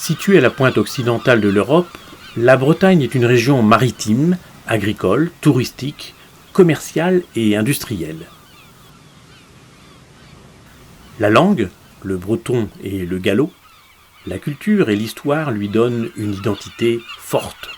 Située à la pointe occidentale de l'Europe, la Bretagne est une région maritime, agricole, touristique, commerciale et industrielle. La langue, le breton et le gallo, la culture et l'histoire lui donnent une identité forte.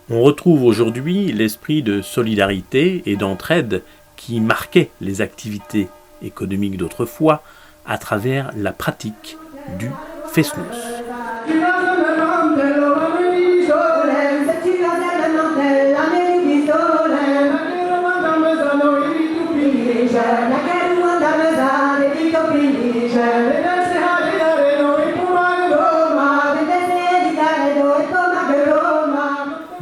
On retrouve aujourd'hui l'esprit de solidarité et d'entraide qui marquait les activités économiques d'autrefois à travers la pratique du fest-noz.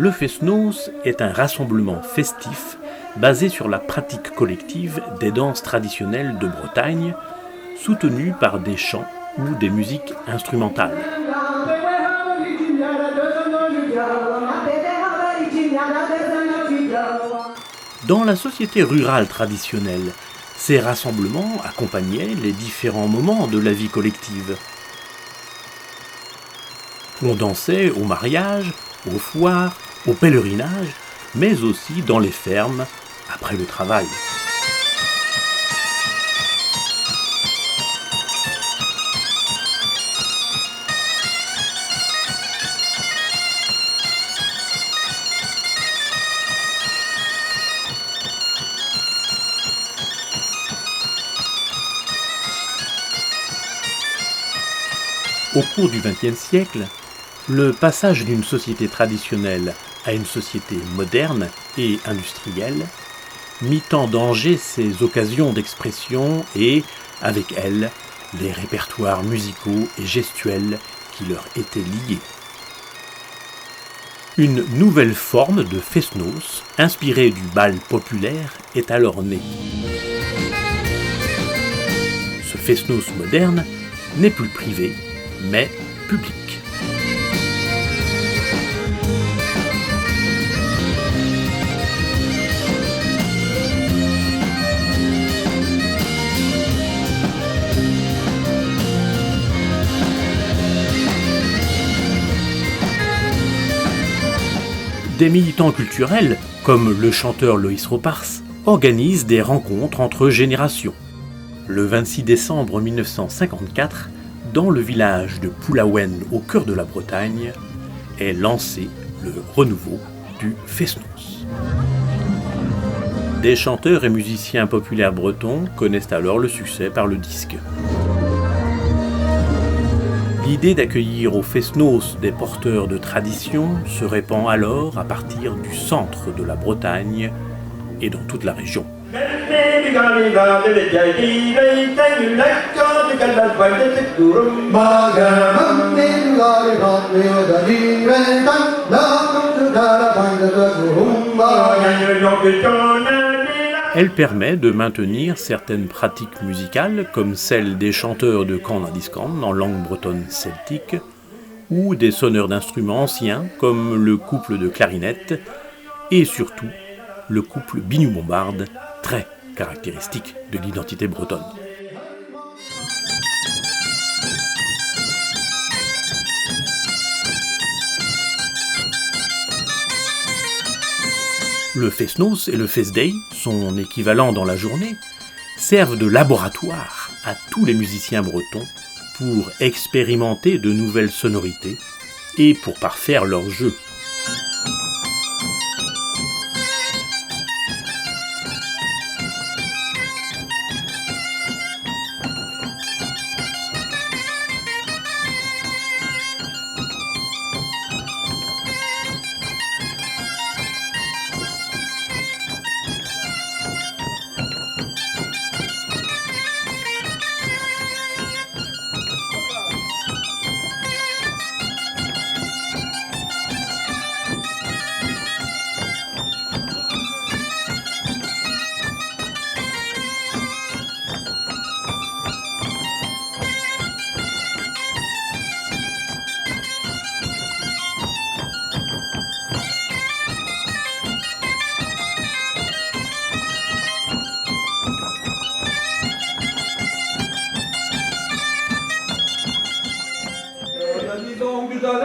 Le fest-noz est un rassemblement festif basé sur la pratique collective des danses traditionnelles de Bretagne, soutenues par des chants ou des musiques instrumentales. Dans la société rurale traditionnelle, ces rassemblements accompagnaient les différents moments de la vie collective. On dansait au mariage, aux foires, au pèlerinage, mais aussi dans les fermes, après le travail. Au cours du XXe siècle, le passage d'une société traditionnelle à une société moderne et industrielle mit en danger ces occasions d'expression et, avec elles, les répertoires musicaux et gestuels qui leur étaient liés. Une nouvelle forme de fest-noz, inspirée du bal populaire, est alors née. Ce fest-noz moderne n'est plus privé, mais public. Des militants culturels, comme le chanteur Loïs Ropars, organisent des rencontres entre générations. Le 26 décembre 1954, dans le village de Poulaouen, au cœur de la Bretagne, est lancé le renouveau du fest-noz. Des chanteurs et musiciens populaires bretons connaissent alors le succès par le disque. L'idée d'accueillir au fest-noz des porteurs de tradition se répand alors à partir du centre de la Bretagne et dans toute la région. Elle permet de maintenir certaines pratiques musicales comme celle des chanteurs de Canadiscan en langue bretonne celtique ou des sonneurs d'instruments anciens comme le couple de clarinettes et surtout le couple Biniou-Bombarde, très caractéristique de l'identité bretonne. Le fest-noz et le fest-day, son équivalent dans la journée, servent de laboratoire à tous les musiciens bretons pour expérimenter de nouvelles sonorités et pour parfaire leur jeu.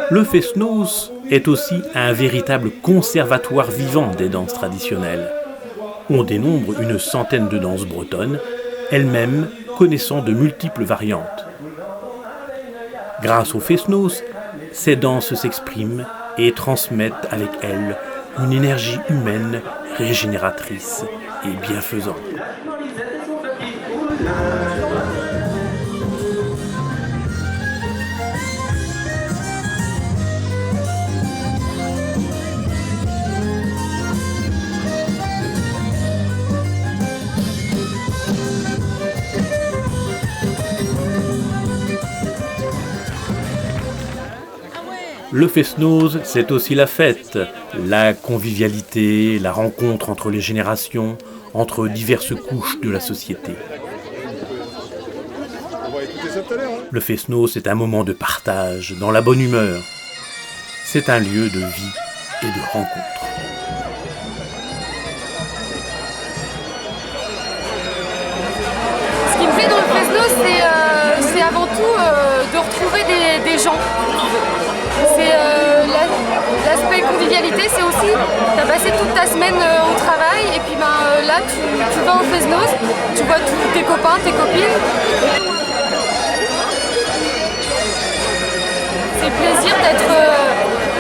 Le Fest-Noz est aussi un véritable conservatoire vivant des danses traditionnelles. On dénombre une centaine de danses bretonnes, elles-mêmes connaissant de multiples variantes. Grâce au Fest-Noz, ces danses s'expriment et transmettent avec elles une énergie humaine régénératrice et bienfaisante. Le Fest-Noz, c'est aussi la fête, la convivialité, la rencontre entre les générations, entre diverses couches de la société. Le Fest-Noz, c'est un moment de partage, dans la bonne humeur. C'est un lieu de vie et de rencontre. Ce qui me plaît dans le Fest-Noz, c'est avant tout de retrouver des gens. C'est l'aspect convivialité, c'est aussi, tu as passé toute ta semaine au travail et puis là tu vas au Fest-Noz, tu vois tous tes copains, tes copines. C'est le plaisir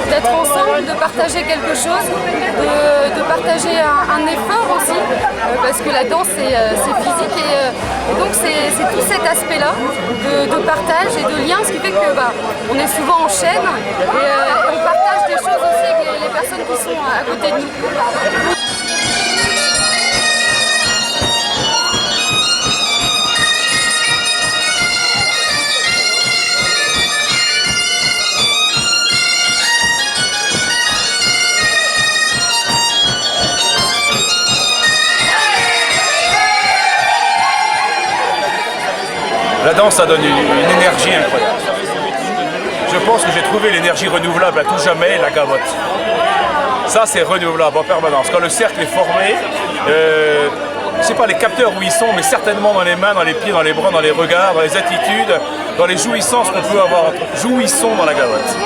d'être ensemble, de partager quelque chose, de partager un effort aussi, parce que la danse c'est physique et donc c'est tout cet aspect-là de partage et de lien, ce qui fait que on est souvent en chaîne et on partage des choses aussi avec les personnes qui sont à côté de nous. La danse, ça donne une énergie incroyable. Je pense que j'ai trouvé l'énergie renouvelable à tout jamais, la gavotte. Ça, c'est renouvelable en permanence. Quand le cercle est formé, je ne sais pas les capteurs où ils sont, mais certainement dans les mains, dans les pieds, dans les bras, dans les regards, dans les attitudes, dans les jouissances qu'on peut avoir. Jouissons dans la gavotte.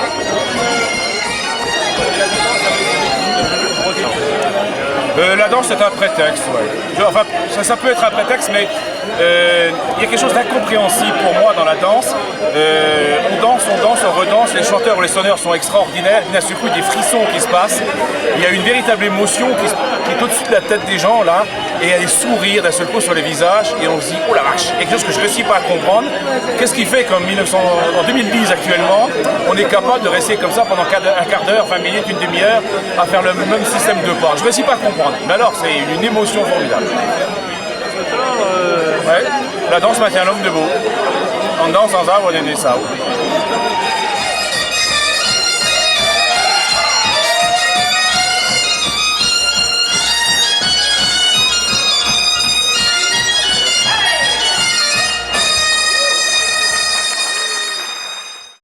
La danse c'est un prétexte, ouais. Enfin, ça peut être un prétexte, mais il y a quelque chose d'incompréhensible pour moi dans la danse. On danse, on redanse, les chanteurs ou les sonneurs sont extraordinaires, il y a d'un coup des frissons qui se passent, il y a une véritable émotion qui est au-dessus de la tête des gens là, et il y a des sourires d'un seul coup sur les visages, et on se dit, oh la vache, il y a quelque chose que je ne réussis pas à comprendre. Qu'est-ce qui fait qu'en 2010 actuellement, on est capable de rester comme ça pendant un quart d'heure, 20 minutes, une demi-heure, à faire le même système de pas. Je ne réussis pas à comprendre. Mais alors, c'est une émotion formidable. Ouais. La danse maintient l'homme debout. On danse sans arbre, on est des sables.